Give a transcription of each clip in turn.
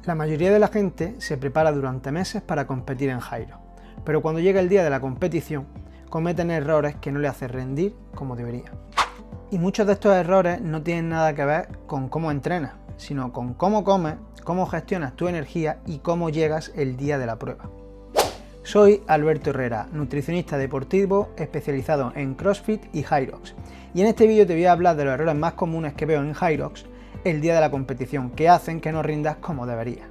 La mayoría de la gente se prepara durante meses para competir en Hyrox, pero cuando llega el día de la competición, cometen errores que no le hacen rendir como debería. Y muchos de estos errores no tienen nada que ver con cómo entrenas, sino con cómo comes, cómo gestionas tu energía y cómo llegas el día de la prueba. Soy Alberto Herrera, nutricionista deportivo especializado en CrossFit y Hyrox, y en este vídeo te voy a hablar de los errores más comunes que veo en Hyrox el día de la competición, que hacen que no rindas como deberías.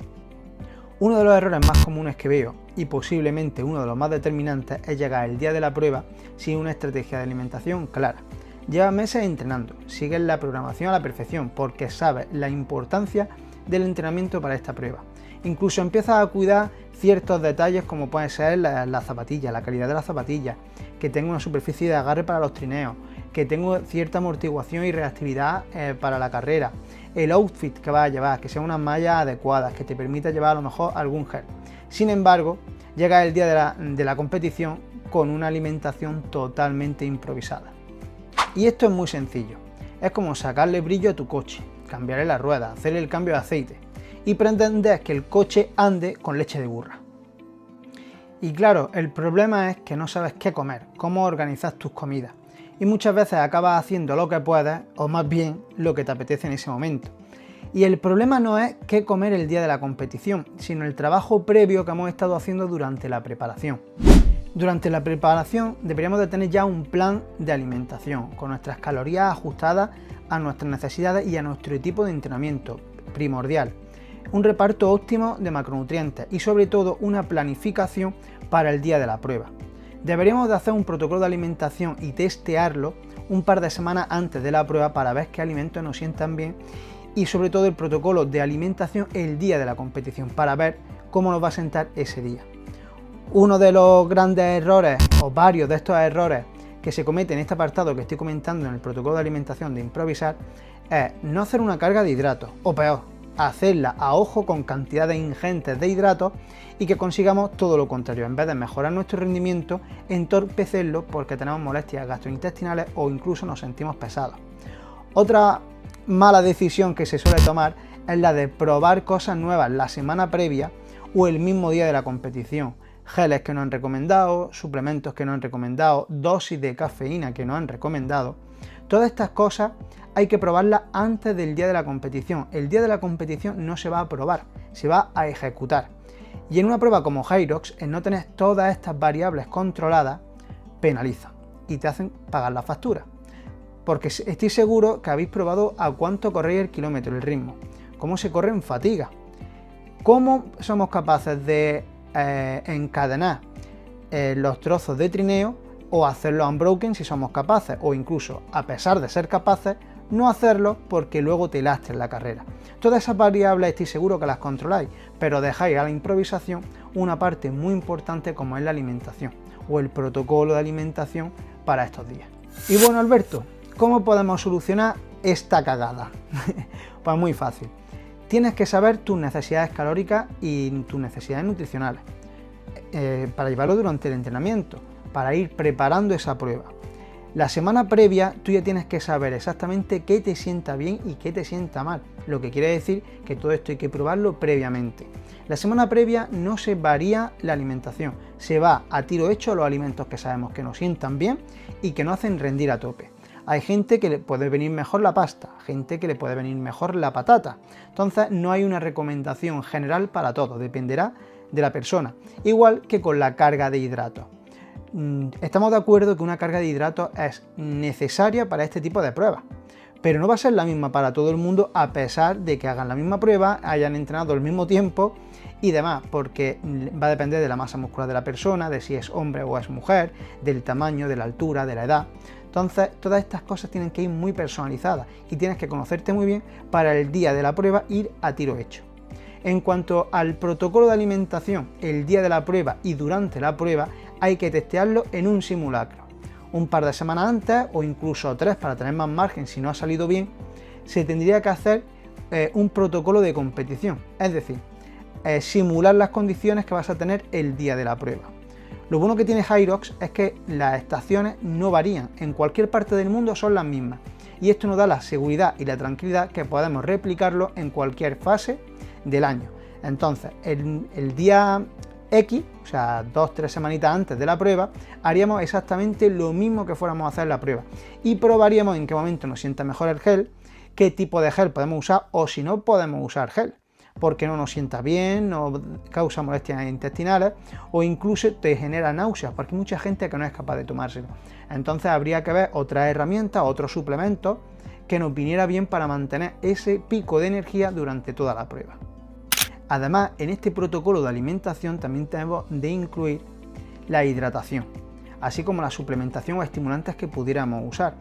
Uno de los errores más comunes que veo, y posiblemente uno de los más determinantes, es llegar el día de la prueba sin una estrategia de alimentación clara. Llevas meses entrenando, sigues la programación a la perfección porque sabes la importancia del entrenamiento para esta prueba. Incluso empiezas a cuidar ciertos detalles como pueden ser la zapatilla, la calidad de la zapatilla, que tenga una superficie de agarre para los trineos, que tenga cierta amortiguación y reactividad para la carrera, el outfit que vas a llevar, que sean unas mallas adecuadas, que te permita llevar a lo mejor algún gel. Sin embargo, llega el día de la competición con una alimentación totalmente improvisada. Y esto es muy sencillo, es como sacarle brillo a tu coche, cambiarle la rueda, hacerle el cambio de aceite y pretender que el coche ande con leche de burra. Y claro, el problema es que no sabes qué comer, cómo organizar tus comidas y muchas veces acabas haciendo lo que puedes o más bien lo que te apetece en ese momento. Y el problema no es qué comer el día de la competición, sino el trabajo previo que hemos estado haciendo durante la preparación. Durante la preparación deberíamos de tener ya un plan de alimentación con nuestras calorías ajustadas a nuestras necesidades y a nuestro tipo de entrenamiento primordial, un reparto óptimo de macronutrientes y sobre todo una planificación para el día de la prueba. Deberíamos de hacer un protocolo de alimentación y testearlo un par de semanas antes de la prueba para ver qué alimentos nos sientan bien y sobre todo el protocolo de alimentación el día de la competición para ver cómo nos va a sentar ese día. Uno de los grandes errores o varios de estos errores que se cometen en este apartado que estoy comentando en el protocolo de alimentación de improvisar es no hacer una carga de hidratos o peor, hacerla a ojo con cantidades ingentes de hidratos y que consigamos todo lo contrario, en vez de mejorar nuestro rendimiento, entorpecerlo porque tenemos molestias gastrointestinales o incluso nos sentimos pesados. Otra mala decisión que se suele tomar es la de probar cosas nuevas la semana previa o el mismo día de la competición. Geles que no han recomendado, suplementos que no han recomendado, dosis de cafeína que no han recomendado. Todas estas cosas hay que probarlas antes del día de la competición. El día de la competición no se va a probar, se va a ejecutar. Y en una prueba como Hyrox, el no tener todas estas variables controladas, penaliza y te hacen pagar la factura. Porque estoy seguro que habéis probado a cuánto corréis el kilómetro, el ritmo, cómo se corre en fatiga, cómo somos capaces de encadenar los trozos de trineo o hacerlo unbroken si somos capaces, o incluso, a pesar de ser capaces, no hacerlo porque luego te lastres la carrera. Todas esas variables estoy seguro que las controláis, pero dejáis a la improvisación una parte muy importante como es la alimentación o el protocolo de alimentación para estos días. Y bueno, Alberto, ¿cómo podemos solucionar esta cagada? Pues muy fácil. Tienes que saber tus necesidades calóricas y tus necesidades nutricionales para llevarlo durante el entrenamiento, para ir preparando esa prueba. La semana previa tú ya tienes que saber exactamente qué te sienta bien y qué te sienta mal, lo que quiere decir que todo esto hay que probarlo previamente. La semana previa no se varía la alimentación, se va a tiro hecho los alimentos que sabemos que nos sientan bien y que nos hacen rendir a tope. Hay gente que le puede venir mejor la pasta, gente que le puede venir mejor la patata. Entonces no hay una recomendación general para todo, dependerá de la persona. Igual que con la carga de hidratos. Estamos de acuerdo que una carga de hidratos es necesaria para este tipo de pruebas, pero no va a ser la misma para todo el mundo a pesar de que hagan la misma prueba, hayan entrenado al mismo tiempo y demás, porque va a depender de la masa muscular de la persona, de si es hombre o es mujer, del tamaño, de la altura, de la edad. Entonces, todas estas cosas tienen que ir muy personalizadas y tienes que conocerte muy bien para el día de la prueba ir a tiro hecho. En cuanto al protocolo de alimentación, el día de la prueba y durante la prueba hay que testearlo en un simulacro. Un par de semanas antes o incluso 3 para tener más margen si no ha salido bien, se tendría que hacer un protocolo de competición, es decir, simular las condiciones que vas a tener el día de la prueba. Lo bueno que tiene Hyrox es que las estaciones no varían, en cualquier parte del mundo son las mismas y esto nos da la seguridad y la tranquilidad que podemos replicarlo en cualquier fase del año. Entonces, el día X, o sea, 2-3 semanitas antes de la prueba, haríamos exactamente lo mismo que fuéramos a hacer la prueba y probaríamos en qué momento nos sienta mejor el gel, qué tipo de gel podemos usar o si no podemos usar gel, porque no nos sienta bien, nos causa molestias intestinales o incluso te genera náuseas, porque hay mucha gente que no es capaz de tomárselo. Entonces habría que ver otras herramientas, otros suplementos que nos viniera bien para mantener ese pico de energía durante toda la prueba. Además, en este protocolo de alimentación también tenemos de incluir la hidratación, así como la suplementación o estimulantes que pudiéramos usar.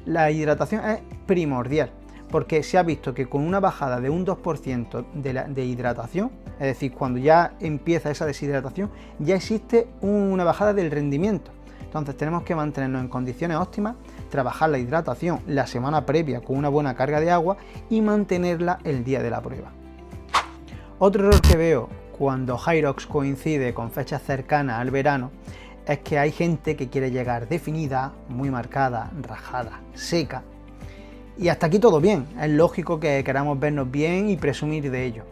La hidratación es primordial, porque se ha visto que con una bajada de un 2% de hidratación, es decir, cuando ya empieza esa deshidratación, ya existe una bajada del rendimiento. Entonces tenemos que mantenernos en condiciones óptimas, trabajar la hidratación la semana previa con una buena carga de agua y mantenerla el día de la prueba. Otro error que veo cuando HYROX coincide con fechas cercanas al verano es que hay gente que quiere llegar definida, muy marcada, rajada, seca. Y hasta aquí todo bien, es lógico que queramos vernos bien y presumir de ello.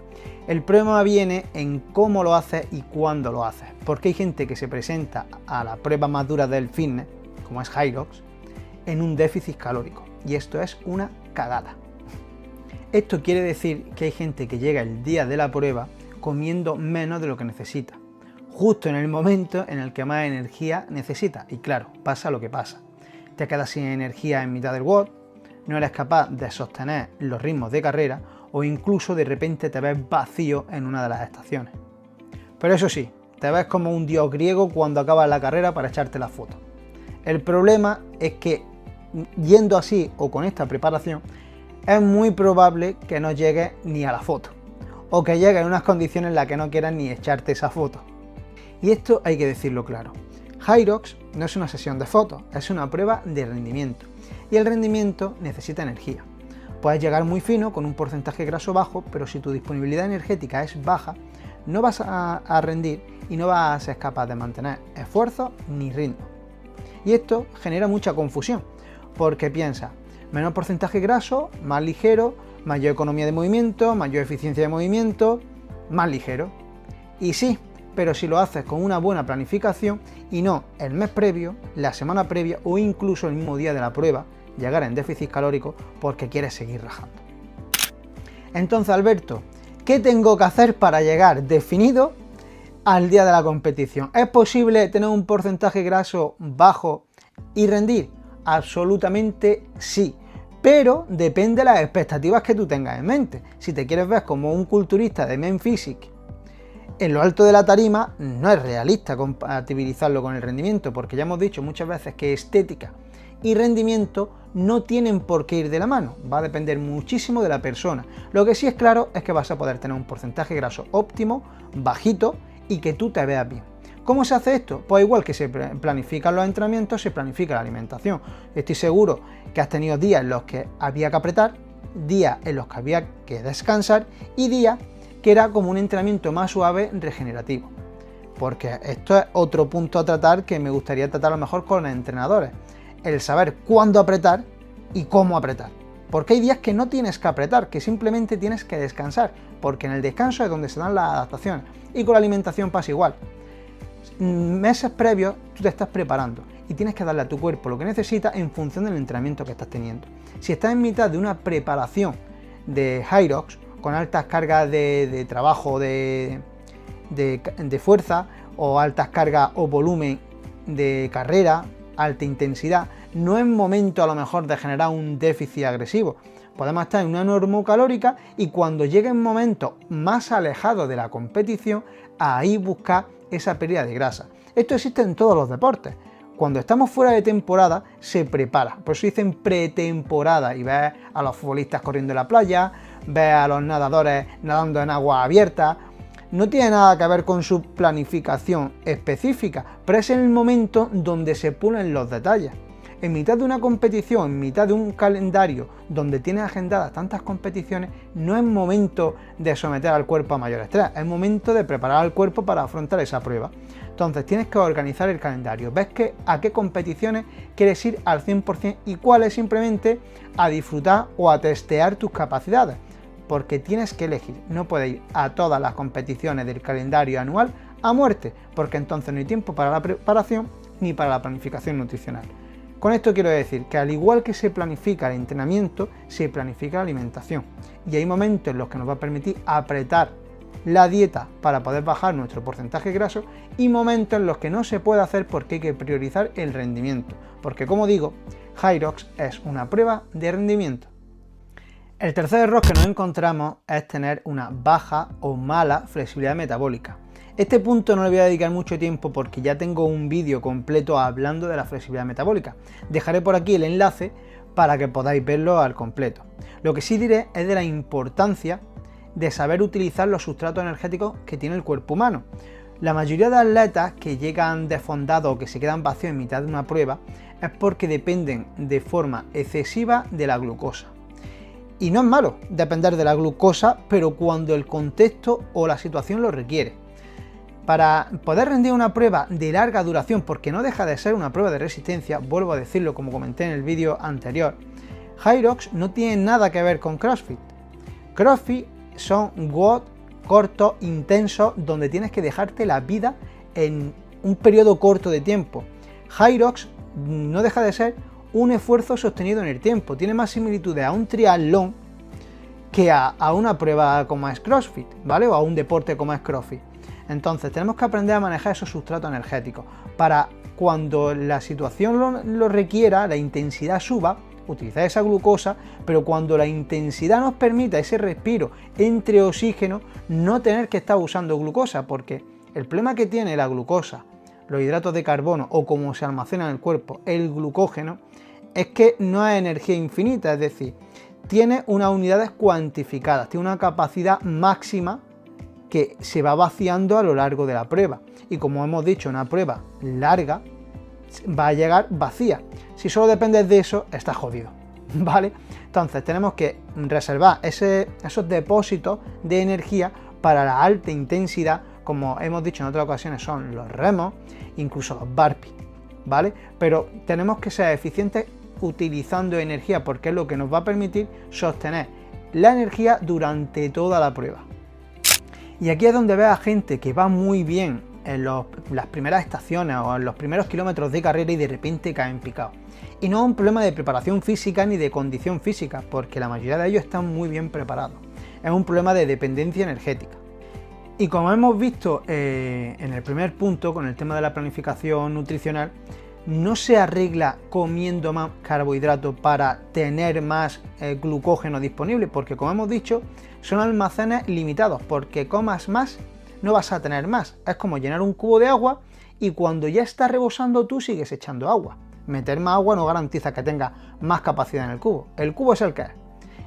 El problema viene en cómo lo haces y cuándo lo haces, porque hay gente que se presenta a la prueba más dura del fitness, como es HYROX, en un déficit calórico, y esto es una cagada. Esto quiere decir que hay gente que llega el día de la prueba comiendo menos de lo que necesita, justo en el momento en el que más energía necesita, y claro, pasa lo que pasa. Te quedas sin energía en mitad del WOD, no eres capaz de sostener los ritmos de carrera o incluso de repente te ves vacío en una de las estaciones. Pero eso sí, te ves como un dios griego cuando acabas la carrera para echarte la foto. El problema es que yendo así o con esta preparación es muy probable que no llegues ni a la foto o que llegues en unas condiciones en las que no quieras ni echarte esa foto. Y esto hay que decirlo claro. HYROX no es una sesión de fotos, es una prueba de rendimiento. Y el rendimiento necesita energía. Puedes llegar muy fino con un porcentaje graso bajo, pero si tu disponibilidad energética es baja, no vas a rendir y no vas a ser capaz de mantener esfuerzo ni ritmo. Y esto genera mucha confusión, porque piensa, menor porcentaje graso, más ligero, mayor economía de movimiento, mayor eficiencia de movimiento, más ligero. Y sí, pero si lo haces con una buena planificación y no el mes previo, la semana previa o incluso el mismo día de la prueba, llegar en déficit calórico porque quieres seguir rajando. Entonces, Alberto, ¿qué tengo que hacer para llegar definido al día de la competición? ¿Es posible tener un porcentaje graso bajo y rendir? Absolutamente sí, pero depende de las expectativas que tú tengas en mente. Si te quieres ver como un culturista de Men Physique en lo alto de la tarima, no es realista compatibilizarlo con el rendimiento, porque ya hemos dicho muchas veces que estética y rendimiento no tienen por qué ir de la mano, va a depender muchísimo de la persona. Lo que sí es claro es que vas a poder tener un porcentaje graso óptimo, bajito y que tú te veas bien. ¿Cómo se hace esto? Pues igual que se planifican los entrenamientos, se planifica la alimentación. Estoy seguro que has tenido días en los que había que apretar, días en los que había que descansar y días que era como un entrenamiento más suave regenerativo. Porque esto es otro punto a tratar que me gustaría tratar a lo mejor con los entrenadores. El saber cuándo apretar y cómo apretar. Porque hay días que no tienes que apretar, que simplemente tienes que descansar, porque en el descanso es donde se dan las adaptaciones. Y con la alimentación pasa igual. Meses previos tú te estás preparando y tienes que darle a tu cuerpo lo que necesita en función del entrenamiento que estás teniendo. Si estás en mitad de una preparación de HYROX con altas cargas de trabajo de fuerza o altas cargas o volumen de carrera, alta intensidad, no es momento a lo mejor de generar un déficit agresivo. Podemos estar en una normocalórica y cuando lleguen momentos más alejados de la competición, ahí buscar esa pérdida de grasa. Esto existe en todos los deportes. Cuando estamos fuera de temporada, se prepara. Por eso dicen pretemporada y ves a los futbolistas corriendo en la playa, ves a los nadadores nadando en agua abierta. No tiene nada que ver con su planificación específica, pero es el momento donde se pulen los detalles. En mitad de una competición, en mitad de un calendario donde tienes agendadas tantas competiciones, no es momento de someter al cuerpo a mayor estrés, es momento de preparar al cuerpo para afrontar esa prueba. Entonces tienes que organizar el calendario, ves a qué competiciones quieres ir al 100% y cuáles simplemente a disfrutar o a testear tus capacidades. porque tienes que elegir, no puedes ir a todas las competiciones del calendario anual a muerte, porque entonces no hay tiempo para la preparación ni para la planificación nutricional. Con esto quiero decir que al igual que se planifica el entrenamiento, se planifica la alimentación, y hay momentos en los que nos va a permitir apretar la dieta para poder bajar nuestro porcentaje graso y momentos en los que no se puede hacer porque hay que priorizar el rendimiento, porque como digo, Hyrox es una prueba de rendimiento. El tercer error que nos encontramos es tener una baja o mala flexibilidad metabólica. Este punto no le voy a dedicar mucho tiempo porque ya tengo un vídeo completo hablando de la flexibilidad metabólica. Dejaré por aquí el enlace para que podáis verlo al completo. Lo que sí diré es de la importancia de saber utilizar los sustratos energéticos que tiene el cuerpo humano. La mayoría de atletas que llegan desfondados o que se quedan vacíos en mitad de una prueba es porque dependen de forma excesiva de la glucosa. Y no es malo depender de la glucosa, pero cuando el contexto o la situación lo requiere. Para poder rendir una prueba de larga duración, porque no deja de ser una prueba de resistencia, vuelvo a decirlo como comenté en el vídeo anterior, Hyrox no tiene nada que ver con CrossFit. CrossFit son WOD cortos, intensos, donde tienes que dejarte la vida en un periodo corto de tiempo. Hyrox no deja de ser un esfuerzo sostenido en el tiempo, tiene más similitudes a un triatlón que a una prueba como es CrossFit, ¿vale? O a un deporte como es CrossFit. Entonces tenemos que aprender a manejar esos sustratos energéticos para cuando la situación lo requiera, la intensidad suba, utilizar esa glucosa, pero cuando la intensidad nos permita ese respiro entre oxígeno, no tener que estar usando glucosa, porque el problema que tiene la glucosa, los hidratos de carbono o como se almacena en el cuerpo el glucógeno, es que no es energía infinita, es decir, tiene unas unidades cuantificadas, tiene una capacidad máxima que se va vaciando a lo largo de la prueba. Y como hemos dicho, una prueba larga va a llegar vacía. Si solo dependes de eso, estás jodido, ¿vale? Entonces tenemos que reservar esos depósitos de energía para la alta intensidad, como hemos dicho en otras ocasiones, son los remos, incluso los burpees, ¿vale? Pero tenemos que ser eficientes utilizando energía, porque es lo que nos va a permitir sostener la energía durante toda la prueba. Y aquí es donde ves a gente que va muy bien en las primeras estaciones o en los primeros kilómetros de carrera y de repente caen picados. Y no es un problema de preparación física ni de condición física, porque la mayoría de ellos están muy bien preparados. Es un problema de dependencia energética. Y como hemos visto en el primer punto, con el tema de la planificación nutricional, no se arregla comiendo más carbohidratos para tener más glucógeno disponible, porque como hemos dicho, son almacenes limitados, porque comas más no vas a tener más. Es como llenar un cubo de agua y cuando ya está rebosando tú sigues echando agua. Meter más agua no garantiza que tenga más capacidad en el cubo. El cubo es el que es.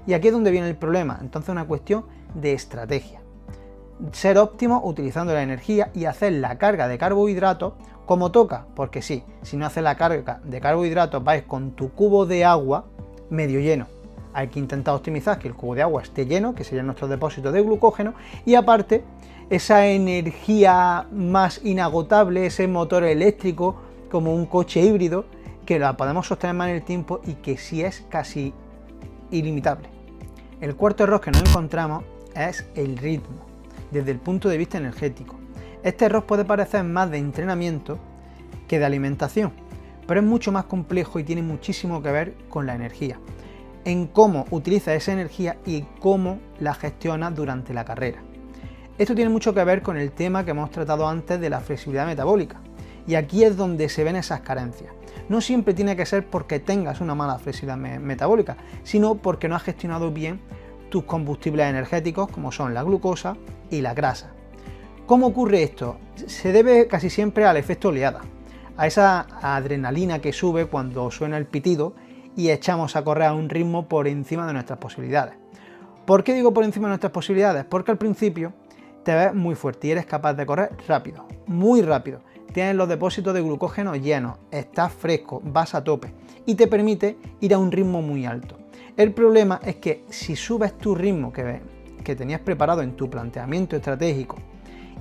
Y aquí es donde viene el problema. Entonces es una cuestión de estrategia. Ser óptimo utilizando la energía y hacer la carga de carbohidratos como toca, porque sí, si no haces la carga de carbohidratos vais con tu cubo de agua medio lleno. Hay que intentar optimizar que el cubo de agua esté lleno, que sería nuestro depósito de glucógeno, y aparte esa energía más inagotable, ese motor eléctrico como un coche híbrido, que la podemos sostener más en el tiempo y que sí es casi ilimitable. El cuarto error que nos encontramos es el ritmo, desde el punto de vista energético. Este error puede parecer más de entrenamiento que de alimentación, pero es mucho más complejo y tiene muchísimo que ver con la energía, en cómo utiliza esa energía y cómo la gestiona durante la carrera. Esto tiene mucho que ver con el tema que hemos tratado antes de la flexibilidad metabólica, y aquí es donde se ven esas carencias. No siempre tiene que ser porque tengas una mala flexibilidad metabólica, sino porque no has gestionado bien tus combustibles energéticos, como son la glucosa y la grasa. ¿Cómo ocurre esto? Se debe casi siempre al efecto oleada, a esa adrenalina que sube cuando suena el pitido y echamos a correr a un ritmo por encima de nuestras posibilidades. ¿Por qué digo por encima de nuestras posibilidades? Porque al principio te ves muy fuerte y eres capaz de correr rápido, muy rápido. Tienes los depósitos de glucógeno llenos, estás fresco, vas a tope y te permite ir a un ritmo muy alto. El problema es que si subes tu ritmo que tenías preparado en tu planteamiento estratégico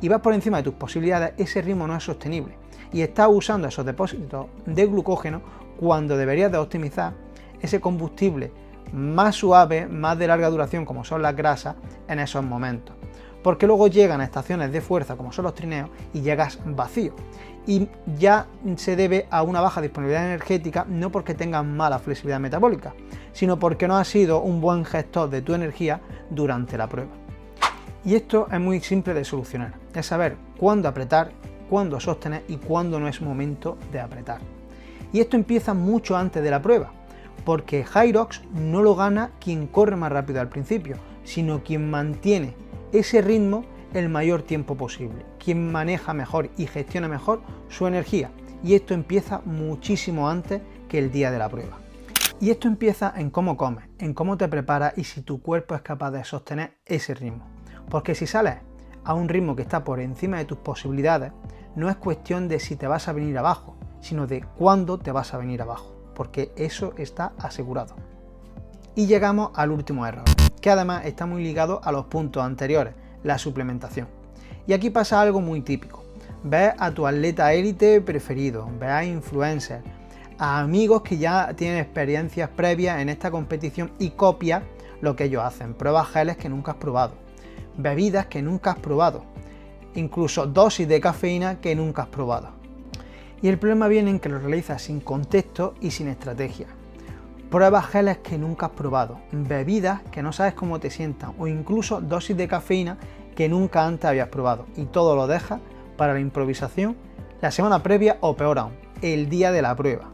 y vas por encima de tus posibilidades, ese ritmo no es sostenible y estás usando esos depósitos de glucógeno cuando deberías de optimizar ese combustible más suaves, más de larga duración como son las grasas en esos momentos. Porque luego llegan a estaciones de fuerza como son los trineos y llegas vacío. Y ya se debe a una baja disponibilidad energética, no porque tengas mala flexibilidad metabólica, sino porque no has sido un buen gestor de tu energía durante la prueba. Y esto es muy simple de solucionar, es saber cuándo apretar, cuándo sostener y cuándo no es momento de apretar. Y esto empieza mucho antes de la prueba, porque Hyrox no lo gana quien corre más rápido al principio, sino quien mantiene ese ritmo el mayor tiempo posible, quien maneja mejor y gestiona mejor su energía. Y esto empieza muchísimo antes que el día de la prueba. Y esto empieza en cómo comes, en cómo te preparas y si tu cuerpo es capaz de sostener ese ritmo. Porque si sales a un ritmo que está por encima de tus posibilidades, no es cuestión de si te vas a venir abajo, sino de cuándo te vas a venir abajo, porque eso está asegurado. Y llegamos al último error, que además está muy ligado a los puntos anteriores, la suplementación. Y aquí pasa algo muy típico. Ves a tu atleta élite preferido, ves a influencers, a amigos que ya tienen experiencias previas en esta competición y copias lo que ellos hacen, pruebas geles que nunca has probado, bebidas que nunca has probado, incluso dosis de cafeína que nunca has probado. Y el problema viene en que lo realizas sin contexto y sin estrategia. Pruebas geles que nunca has probado, bebidas que no sabes cómo te sientan o incluso dosis de cafeína que nunca antes habías probado y todo lo dejas para la improvisación la semana previa o peor aún, el día de la prueba.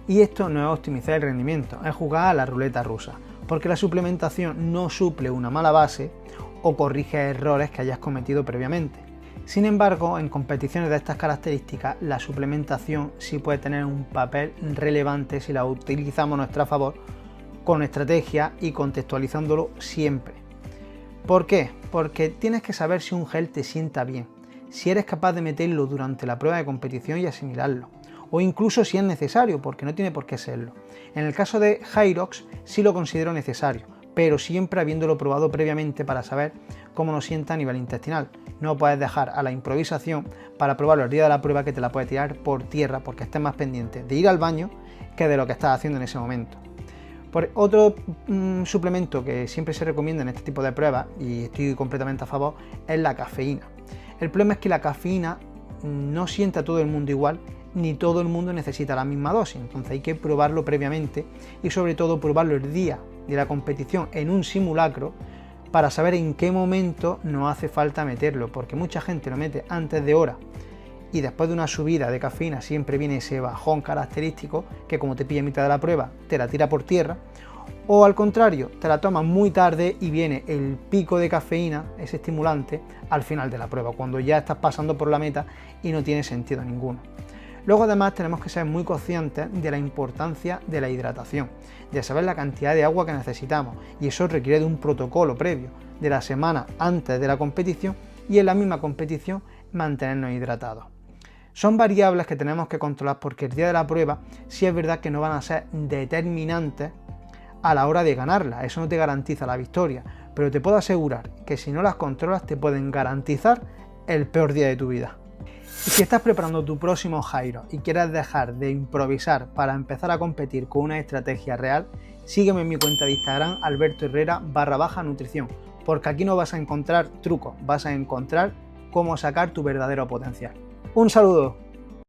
Y esto no es optimizar el rendimiento, es jugar a la ruleta rusa, porque la suplementación no suple una mala base o corrige errores que hayas cometido previamente. Sin embargo, en competiciones de estas características, la suplementación sí puede tener un papel relevante si la utilizamos a nuestro favor, con estrategia y contextualizándolo siempre. ¿Por qué? Porque tienes que saber si un gel te sienta bien, si eres capaz de meterlo durante la prueba de competición y asimilarlo, o incluso si es necesario, porque no tiene por qué serlo. En el caso de Hyrox sí lo considero necesario, pero siempre habiéndolo probado previamente para saber cómo nos sienta a nivel intestinal. No puedes dejar a la improvisación para probarlo el día de la prueba que te la puedes tirar por tierra porque estés más pendiente de ir al baño que de lo que estás haciendo en ese momento. Por otro suplemento que siempre se recomienda en este tipo de pruebas, y estoy completamente a favor, es la cafeína. El problema es que la cafeína no sienta a todo el mundo igual, ni todo el mundo necesita la misma dosis, entonces hay que probarlo previamente y sobre todo probarlo el día de la competición en un simulacro para saber en qué momento nos hace falta meterlo, porque mucha gente lo mete antes de hora y después de una subida de cafeína siempre viene ese bajón característico que como te pilla en mitad de la prueba te la tira por tierra, o al contrario, te la tomas muy tarde y viene el pico de cafeína, ese estimulante, al final de la prueba, cuando ya estás pasando por la meta y no tiene sentido ninguno. Luego además tenemos que ser muy conscientes de la importancia de la hidratación, de saber la cantidad de agua que necesitamos, y eso requiere de un protocolo previo, de la semana antes de la competición y en la misma competición mantenernos hidratados. Son variables que tenemos que controlar porque el día de la prueba sí es verdad que no van a ser determinantes a la hora de ganarla, eso no te garantiza la victoria, pero te puedo asegurar que si no las controlas te pueden garantizar el peor día de tu vida. Y si estás preparando tu próximo Hyrox y quieres dejar de improvisar para empezar a competir con una estrategia real, sígueme en mi cuenta de Instagram albertoherrera_nutrición, porque aquí no vas a encontrar trucos, vas a encontrar cómo sacar tu verdadero potencial. ¡Un saludo!